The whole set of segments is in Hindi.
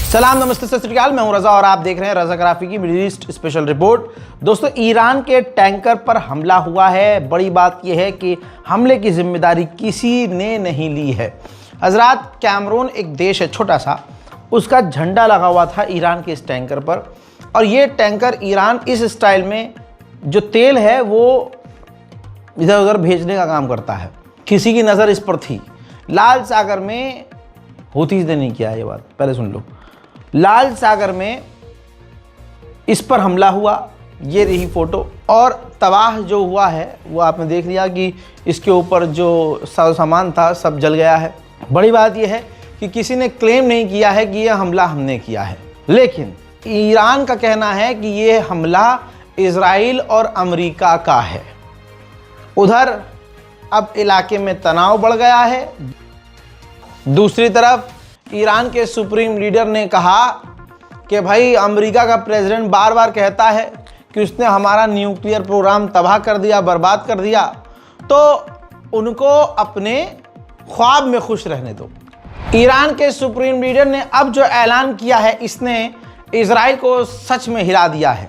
सलाम, नमस्ते, सत श्री अकाल। मैं हूं रजा और आप देख रहे हैं रजा ग्राफी की मिडिल ईस्ट स्पेशल रिपोर्ट। दोस्तों, ईरान के टैंकर पर हमला हुआ है। बड़ी बात यह है कि हमले की जिम्मेदारी किसी ने नहीं ली है। हजरात, कैमरून एक देश है छोटा सा, उसका झंडा लगा हुआ था ईरान के इस टैंकर पर, और ये टैंकर ईरान इस स्टाइल में जो तेल है वो इधर उधर भेजने का काम करता है। किसी की नज़र इस पर थी। लाल सागर में हूथीज़ ने नहीं किया ये बात, पहले सुन लो। लाल सागर में इस पर हमला हुआ, ये रही फोटो, और तबाह जो हुआ है वो आपने देख लिया कि इसके ऊपर जो सामान था सब जल गया है। बड़ी बात यह है कि किसी ने क्लेम नहीं किया है कि यह हमला हमने किया है, लेकिन ईरान का कहना है कि यह हमला इजराइल और अमेरिका का है। उधर अब इलाके में तनाव बढ़ गया है। दूसरी तरफ ईरान के सुप्रीम लीडर ने कहा कि भाई, अमेरिका का प्रेसिडेंट बार बार कहता है कि उसने हमारा न्यूक्लियर प्रोग्राम तबाह कर दिया, बर्बाद कर दिया, तो उनको अपने ख्वाब में खुश रहने दो। ईरान के सुप्रीम लीडर ने अब जो ऐलान किया है, इसने इजराइल को सच में हिला दिया है,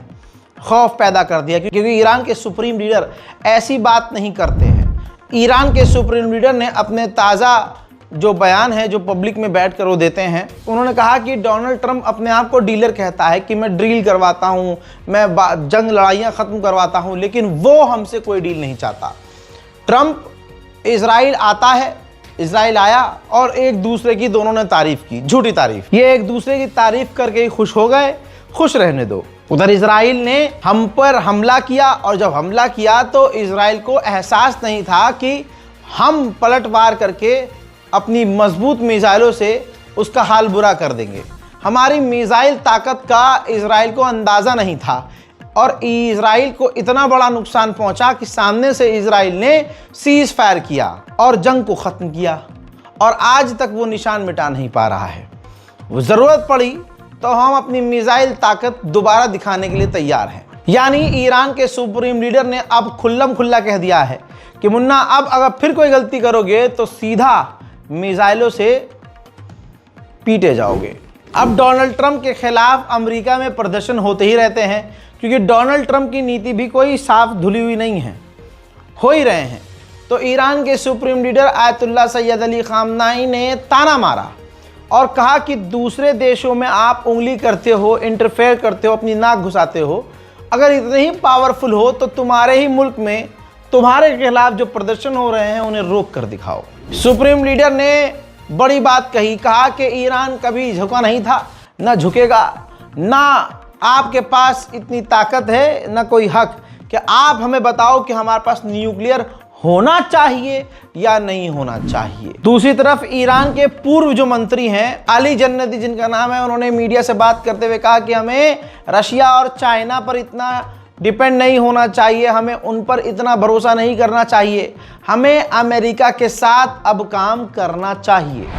खौफ पैदा कर दिया, क्योंकि ईरान के सुप्रीम लीडर ऐसी बात नहीं करते हैं। ईरान के सुप्रीम लीडर ने अपने ताज़ा जो बयान है, जो पब्लिक में बैठकर वो देते हैं, उन्होंने कहा कि डोनाल्ड ट्रंप अपने आप को डीलर कहता है कि मैं ड्रिल करवाता हूँ, मैं जंग लड़ाइयाँ ख़त्म करवाता हूँ, लेकिन वो हमसे कोई डील नहीं चाहता। ट्रंप इजराइल आता है, इजराइल आया और एक दूसरे की दोनों ने तारीफ़ की, झूठी तारीफ़। ये एक दूसरे की तारीफ़ करके ही खुश हो गए, खुश रहने दो। उधर इजराइल ने हम पर हमला किया, और जब हमला किया तो इजराइल को एहसास नहीं था कि हम पलटवार करके अपनी मजबूत मिसाइलों से उसका हाल बुरा कर देंगे। हमारी मिसाइल ताकत का इजराइल को अंदाज़ा नहीं था, और इजराइल को इतना बड़ा नुकसान पहुंचा कि सामने से इजराइल ने सीज फायर किया और जंग को ख़त्म किया, और आज तक वो निशान मिटा नहीं पा रहा है। वो ज़रूरत पड़ी तो हम अपनी मिसाइल ताकत दोबारा दिखाने के लिए तैयार हैं। यानी ईरान के सुप्रीम लीडर ने अब खुल्लम खुल्ला कह दिया है कि मुन्ना, अब अगर फिर कोई गलती करोगे तो सीधा मिसाइलों से पीटे जाओगे। अब डोनाल्ड ट्रंप के खिलाफ अमेरिका में प्रदर्शन होते ही रहते हैं, क्योंकि डोनाल्ड ट्रंप की नीति भी कोई साफ धुली हुई नहीं है, हो ही रहे हैं। तो ईरान के supreme leader Ayatollah Syed Ali खामनाई ने ताना मारा और कहा कि दूसरे देशों में आप उंगली करते हो, इंटरफेयर करते हो, अपनी नाक घुसाते हो। अगर इतने ही पावरफुल हो तो तुम्हारे ही मुल्क में तुम्हारे खिलाफ जो प्रदर्शन हो रहे हैं उन्हें रोक कर दिखाओ। सुप्रीम लीडर ने बड़ी बात कही, कहा कि ईरान कभी झुका नहीं था, ना झुकेगा, ना आपके पास इतनी ताकत है, ना कोई हक कि आप हमें बताओ कि हमारे पास न्यूक्लियर होना चाहिए या नहीं होना चाहिए। दूसरी तरफ ईरान के पूर्व जो मंत्री हैं, अली जन्नती जिनका नाम है, उन्होंने मीडिया से बात करते हुए कहा कि हमें रशिया और चाइना पर इतना डिपेंड नहीं होना चाहिए, हमें उन पर इतना भरोसा नहीं करना चाहिए, हमें अमेरिका के साथ अब काम करना चाहिए।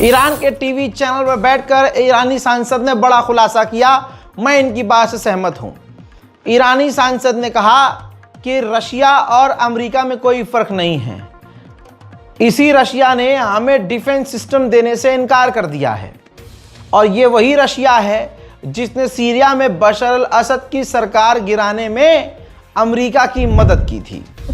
ईरान के टीवी चैनल पर बैठकर ईरानी सांसद ने बड़ा खुलासा किया। मैं इनकी बात से सहमत हूं। ईरानी सांसद ने कहा कि रशिया और अमेरिका में कोई फ़र्क नहीं है। इसी रशिया ने हमें डिफेंस सिस्टम देने से इनकार कर दिया है, और ये वही रशिया है जिसने सीरिया में बशर अल असद की सरकार गिराने में अमेरिका की मदद की थी।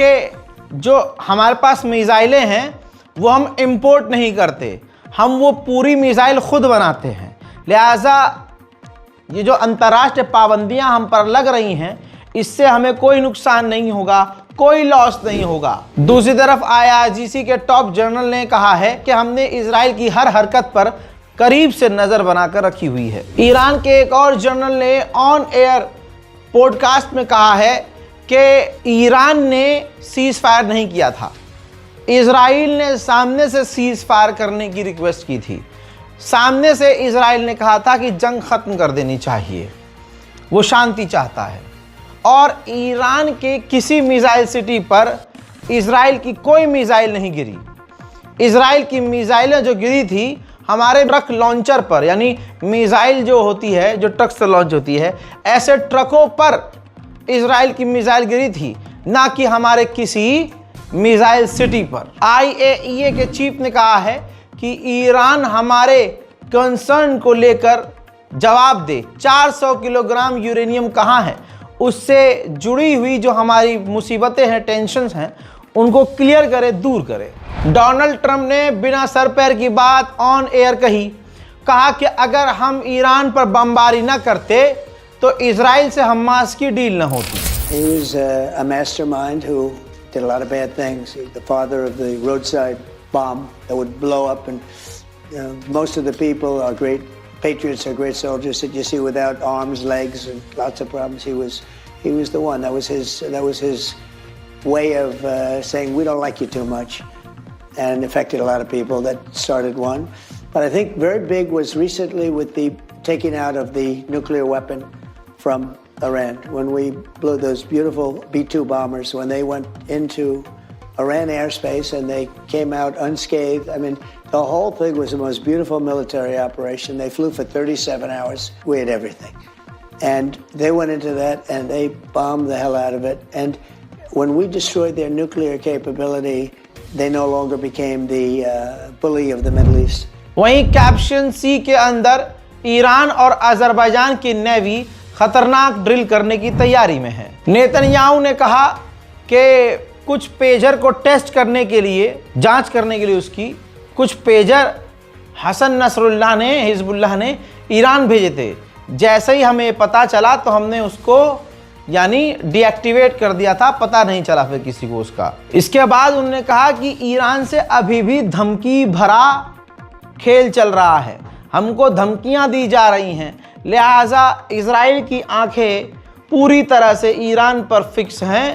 कि जो हमारे पास मिसाइलें हैं वो हम इंपोर्ट नहीं करते, हम वो पूरी मिसाइल खुद बनाते हैं, लिहाजा ये जो अंतर्राष्ट्रीय पाबंदियां हम पर लग रही हैं इससे हमें कोई नुकसान नहीं होगा, कोई लॉस नहीं होगा। दूसरी तरफ IRGC के टॉप जनरल ने कहा है कि हमने इजराइल की हर हरकत पर करीब से नजर बनाकर रखी हुई है। ईरान के एक और जनरल ने ऑन एयर पॉडकास्ट में कहा है कि ईरान ने सीज फायर नहीं किया था, इजराइल ने सामने से सीज फायर करने की रिक्वेस्ट की थी। सामने से इजराइल ने कहा था कि जंग खत्म कर देनी चाहिए, वो शांति चाहता है। और ईरान के किसी मिसाइल सिटी पर इजराइल की कोई मिसाइल नहीं गिरी। इजराइल की मिसाइलें जो गिरी थी हमारे ट्रक लॉन्चर पर, यानी मिसाइल जो होती है जो ट्रक से लॉन्च होती है, ऐसे ट्रकों पर इजराइल की मिसाइल गिरी थी, ना कि हमारे किसी मिसाइल सिटी पर। IAEA के चीफ ने कहा है कि ईरान हमारे कंसर्न को लेकर जवाब दे। 400 किलोग्राम यूरेनियम कहाँ है, उससे जुड़ी हुई जो हमारी मुसीबतें हैं, टेंशन्स हैं, उनको क्लियर करे, दूर करे। डोनाल्ड ट्रंप ने बिना सर पैर की बात ऑन एयर कहा कि अगर हम ईरान पर बमबारी न करते तो इजराइल से हमास की डील न होती। He was a mastermind who did a lot of bad things. He's the father of the roadside bomb that would blow up, and most of the people are great patriots, are great soldiers that you see without arms, legs, and lots of problems. He was the one. That was his way of saying we don't like you too much, and affected a lot of people. That started one. But I think very big was recently with the taking out of the nuclear weapon from Iran. When we blew those beautiful B-2 bombers, when they went into Iran airspace and they came out unscathed. I mean, the whole thing was the most beautiful military operation. They flew for 37 hours. We had everything. And they went into that and they bombed the hell out of it. And when we destroyed their nuclear capability, they no longer became the bully of the Middle East. वहीं कैप्शन सी के अंदर ईरान और अजरबैजान की नेवी खतरनाक ड्रिल करने की तैयारी में है। नेतन्याहू ने कहा कि कुछ पेजर को टेस्ट करने के लिए, जांच करने के लिए उसकी कुछ पेजर हसन नसरुल्लाह ने, हिजबुल्लाह ने ईरान भेजे थे। जैसे ही हमें पता चला तो हमने उसको यानी डीएक्टिवेट कर दिया था, पता नहीं चला फिर किसी को उसका। इसके बाद उन्होंने कहा कि ईरान से अभी भी धमकी भरा खेल चल रहा है, हमको धमकियां दी जा रही हैं, लिहाजा इजराइल की आंखें पूरी तरह से ईरान पर फिक्स हैं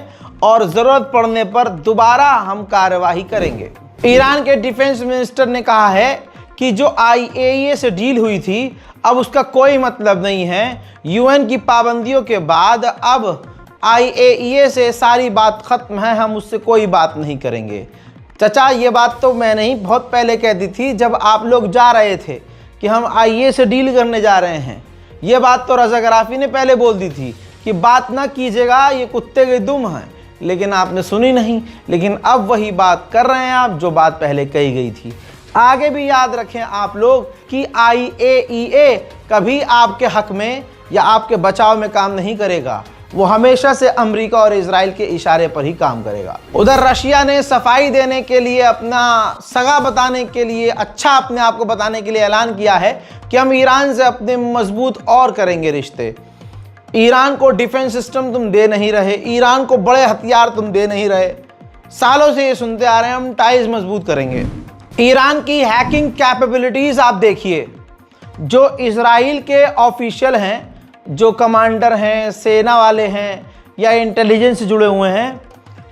और ज़रूरत पड़ने पर दोबारा हम कार्रवाई करेंगे। ईरान के डिफेंस मिनिस्टर ने कहा है कि जो IAEA से डील हुई थी अब उसका कोई मतलब नहीं है। UN की पाबंदियों के बाद अब IAEA से सारी बात ख़त्म है, हम उससे कोई बात नहीं करेंगे। चाचा ये बात तो मैंने ही बहुत पहले कह दी थी जब आप लोग जा रहे थे कि हम IAEA से डील करने जा रहे हैं। ये बात तो रज़ा गराफ़ी ने पहले बोल दी थी कि बात ना कीजिएगा, ये कुत्ते के दुम हैं, लेकिन आपने सुनी नहीं। लेकिन अब वही बात कर रहे हैं आप जो बात पहले कही गई थी। आगे भी याद रखें आप लोग कि IAEA कभी आपके हक में या आपके बचाव में काम नहीं करेगा, वो हमेशा से अमेरिका और इजराइल के इशारे पर ही काम करेगा। उधर रशिया ने सफाई देने के लिए, अपना सगा बताने के लिए, अच्छा अपने आप को बताने के लिए ऐलान किया है कि हम ईरान से अपने मजबूत और करेंगे रिश्ते। ईरान को डिफेंस सिस्टम तुम दे नहीं रहे, ईरान को बड़े हथियार तुम दे नहीं रहे, सालों से ये सुनते आ रहे हैं, हम टाइज मजबूत करेंगे। ईरान की हैकिंग कैपेबिलिटीज़ आप देखिए, जो इजराइल के ऑफिशियल हैं, जो कमांडर हैं, सेना वाले हैं या इंटेलिजेंस से जुड़े हुए हैं,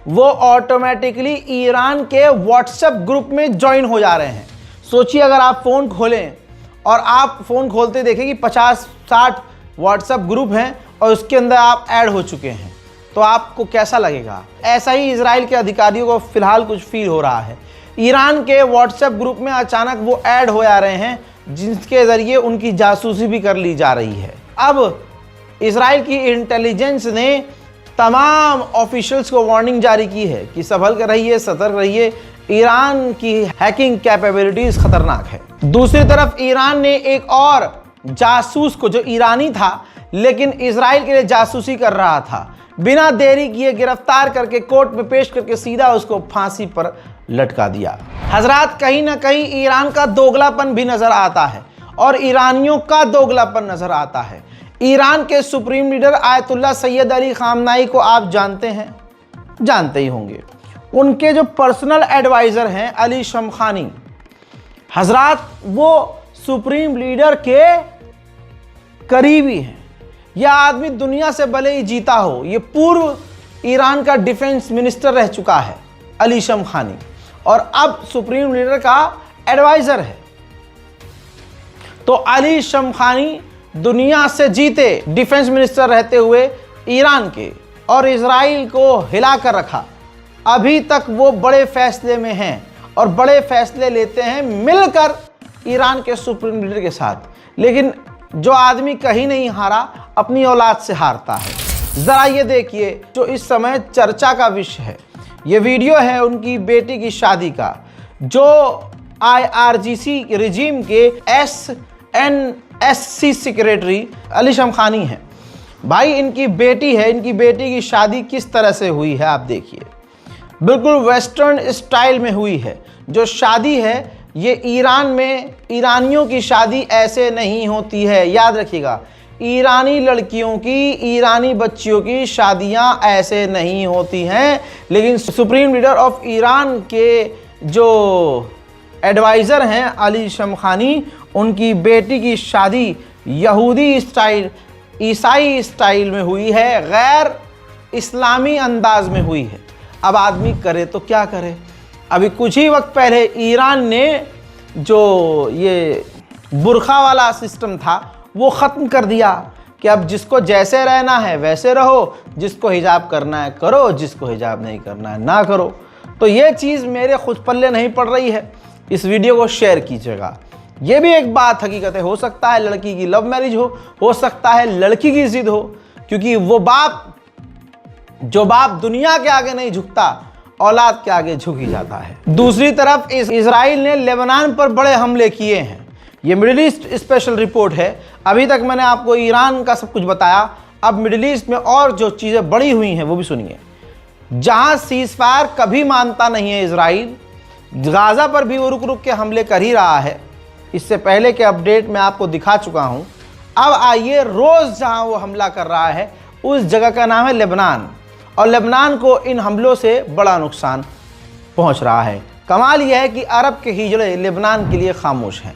वो ऑटोमेटिकली ईरान के व्हाट्सएप ग्रुप में ज्वाइन हो जा रहे हैं। सोचिए अगर आप फ़ोन खोलें और आप फ़ोन खोलते देखें कि 50-60 व्हाट्सएप ग्रुप हैं और उसके अंदर आप ऐड हो चुके हैं, तो आपको कैसा लगेगा? ऐसा ही इजराइल के अधिकारियों को फ़िलहाल कुछ फील हो रहा है। ईरान के व्हाट्सएप ग्रुप में अचानक वो ऐड हो जा रहे हैं जिसके ज़रिए उनकी जासूसी भी कर ली जा रही है। अब इजराइल की इंटेलिजेंस ने तमाम ऑफिशियल्स को वार्निंग जारी की है कि संभल कर रहिए, सतर्क रहिए, ईरान की हैकिंग कैपेबिलिटीज खतरनाक है। दूसरी तरफ ईरान ने एक और जासूस को, जो ईरानी था लेकिन इजराइल के लिए जासूसी कर रहा था, बिना देरी किए गिरफ्तार करके कोर्ट में पेश करके सीधा उसको फांसी पर लटका दिया। हजरात, कहीं ना कहीं ईरान का दोगलापन भी नजर आता है और ईरानियों का दोगलापन नजर आता है। ईरान के supreme leader Ayatollah Syed Ali खामनाई को आप जानते हैं, जानते ही होंगे। उनके जो पर्सनल एडवाइजर हैं अली शमखानी, हजरात वो सुप्रीम लीडर के करीबी हैं। यह आदमी दुनिया से भले ही जीता हो, ये पूर्व ईरान का डिफेंस मिनिस्टर रह चुका है अली शमखानी, और अब सुप्रीम लीडर का एडवाइजर है। तो अली शमखानी दुनिया से जीते डिफेंस मिनिस्टर रहते हुए ईरान के, और इजराइल को हिला कर रखा। अभी तक वो बड़े फैसले में हैं और बड़े फैसले लेते हैं मिलकर ईरान के सुप्रीम लीडर के साथ। लेकिन जो आदमी कहीं नहीं हारा, अपनी औलाद से हारता है। जरा ये देखिए जो इस समय चर्चा का विषय है, ये वीडियो है उनकी बेटी की शादी का, जो IRGC रिजीम के SNSC सेक्रेटरी अली शमखानी है। भाई इनकी बेटी है, इनकी बेटी की शादी किस तरह से हुई है आप देखिए, बिल्कुल वेस्टर्न स्टाइल में हुई है। जो शादी है ये ईरान में, ईरानियों की शादी ऐसे नहीं होती है, याद रखिएगा। ईरानी लड़कियों की, ईरानी बच्चियों की शादियां ऐसे नहीं होती हैं। लेकिन सुप्रीम लीडर ऑफ ईरान के जो एडवाइज़र हैं अली शमखानी, उनकी बेटी की शादी यहूदी स्टाइल, ईसाई स्टाइल में हुई है, गैर इस्लामी अंदाज में हुई है। अब आदमी करे तो क्या करे। अभी कुछ ही वक्त पहले ईरान ने जो ये बुरखा वाला सिस्टम था वो ख़त्म कर दिया कि अब जिसको जैसे रहना है वैसे रहो, जिसको हिजाब करना है करो, जिसको हिजाब नहीं करना है ना करो। तो ये चीज़ मेरे खुद पल्ले नहीं पड़ रही है। इस वीडियो को शेयर कीजिएगा। ये भी एक बात हकीकत है, हो सकता है लड़की की लव मैरिज हो सकता है लड़की की जिद हो, क्योंकि वो बाप, जो बाप दुनिया के आगे नहीं झुकता, औलाद के आगे झुक ही जाता है। दूसरी तरफ इजराइल ने लेबनान पर बड़े हमले किए हैं। ये मिडिल ईस्ट स्पेशल रिपोर्ट है। अभी तक मैंने आपको ईरान का सब कुछ बताया, अब मिडिल ईस्ट में और जो चीज़ें बड़ी हुई हैं वो भी सुनिए। जहां सीज फायर कभी मानता नहीं है इजराइल, गाज़ा पर भी वो रुक रुक के हमले कर ही रहा है। इससे पहले के अपडेट मैं आपको दिखा चुका हूं। अब आइए, रोज़ जहां वो हमला कर रहा है उस जगह का नाम है लेबनान, और लेबनान को इन हमलों से बड़ा नुकसान पहुंच रहा है। कमाल यह है कि अरब के हिजड़े लेबनान के लिए खामोश हैं।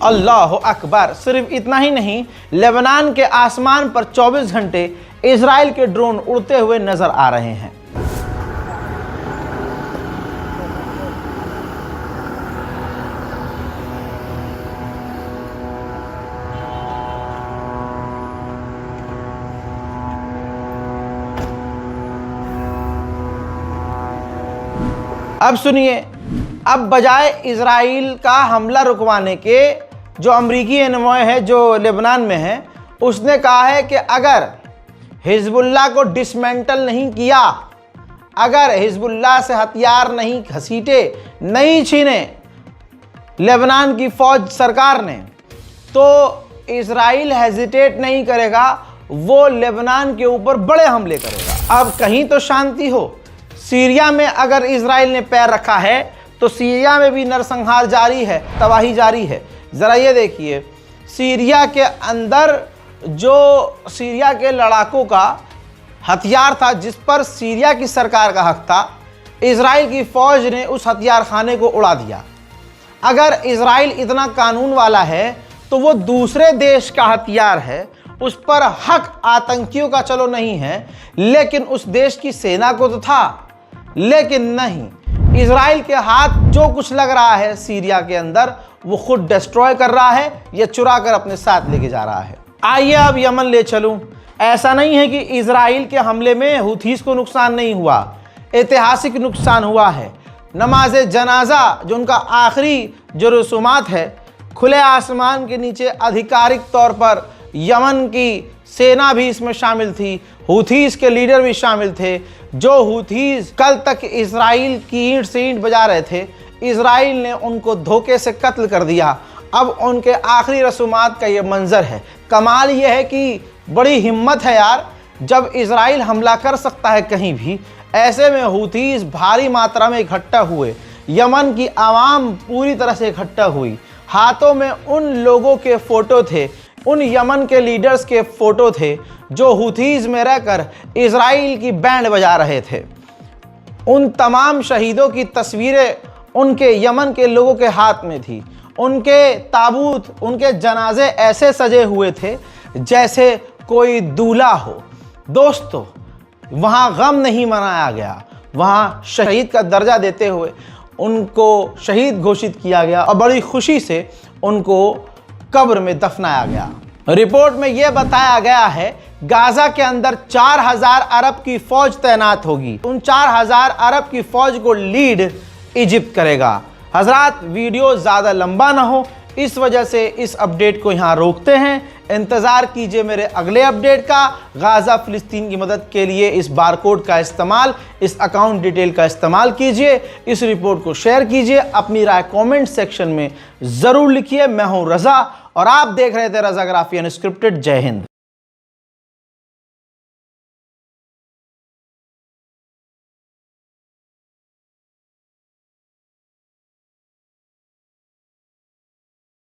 अल्लाह अकबर। सिर्फ इतना ही नहीं, लेबनान के आसमान पर 24 घंटे इजराइल के ड्रोन उड़ते हुए नजर आ रहे हैं। अब सुनिए, अब बजाय इजराइल का हमला रुकवाने के, जो अमरीकी एनवॉय है जो लेबनान में है, उसने कहा है कि अगर हिजबुल्लाह को डिसमेंटल नहीं किया, अगर हिजबुल्लाह से हथियार नहीं घसीटे, नहीं छीने लेबनान की फौज सरकार ने, तो इजराइल हेजिटेट नहीं करेगा, वो लेबनान के ऊपर बड़े हमले करेगा। अब कहीं तो शांति हो। सीरिया में अगर इजराइल ने पैर रखा है तो सीरिया में भी नरसंहार जारी है, तबाही जारी है। ज़रा ये देखिए, सीरिया के अंदर जो सीरिया के लड़ाकों का हथियार था, जिस पर सीरिया की सरकार का हक था, इजराइल की फौज ने उस हथियार खाने को उड़ा दिया। अगर इजराइल इतना कानून वाला है तो वो दूसरे देश का हथियार है, उस पर हक आतंकियों का चलो नहीं है, लेकिन उस देश की सेना को तो था। लेकिन नहीं, इजराइल के हाथ जो कुछ लग रहा है सीरिया के अंदर वो खुद डिस्ट्रॉय कर रहा है या चुरा कर अपने साथ लेके जा रहा है। आइए अब यमन ले चलूं। ऐसा नहीं है कि इजराइल के हमले में हुथीस को नुकसान नहीं हुआ, ऐतिहासिक नुकसान हुआ है। नमाज जनाजा जो उनका आखिरी जो रसूमात है, खुले आसमान के नीचे आधिकारिक तौर पर यमन की सेना भी इसमें शामिल थी, हुथीस के लीडर भी शामिल थे। जो हुथीस कल तक इजराइल की ईंट से ईंट बजा रहे थे, इजराइल ने उनको धोखे से कत्ल कर दिया। अब उनके आखिरी रसूमात का ये मंजर है। कमाल ये है कि बड़ी हिम्मत है यार, जब इजराइल हमला कर सकता है कहीं भी, ऐसे में हुथीस भारी मात्रा में इकट्ठा हुए। यमन की आवाम पूरी तरह से इकट्ठा हुई, हाथों में उन लोगों के फ़ोटो थे, उन यमन के लीडर्स के फ़ोटो थे जो हुथीस में रहकर इजराइल की बैंड बजा रहे थे। उन तमाम शहीदों की तस्वीरें उनके यमन के लोगों के हाथ में थी। उनके ताबूत, उनके जनाजे ऐसे सजे हुए थे जैसे कोई दूल्हा हो। दोस्तों, वहाँ गम नहीं मनाया गया, वहाँ शहीद का दर्जा देते हुए उनको शहीद घोषित किया गया और बड़ी खुशी से उनको कब्र में दफनाया गया। रिपोर्ट में यह बताया गया है गाजा के अंदर 4000 अरब की फौज तैनात होगी। उन 4000 अरब की फौज को लीड इजिप्ट करेगा। हजरात, वीडियो ज़्यादा लंबा ना हो, इस वजह से इस अपडेट को यहाँ रोकते हैं। इंतज़ार कीजिए मेरे अगले अपडेट का। गाज़ा फ़िलिस्तीन की मदद के लिए इस बारकोड का इस्तेमाल, इस अकाउंट डिटेल का इस्तेमाल कीजिए। इस रिपोर्ट को शेयर कीजिए, अपनी राय कमेंट सेक्शन में ज़रूर लिखिए। मैं हूँ रज़ा और आप देख रहे थे रज़ाग्राफी अनस्क्रिप्टेड। जय हिंद।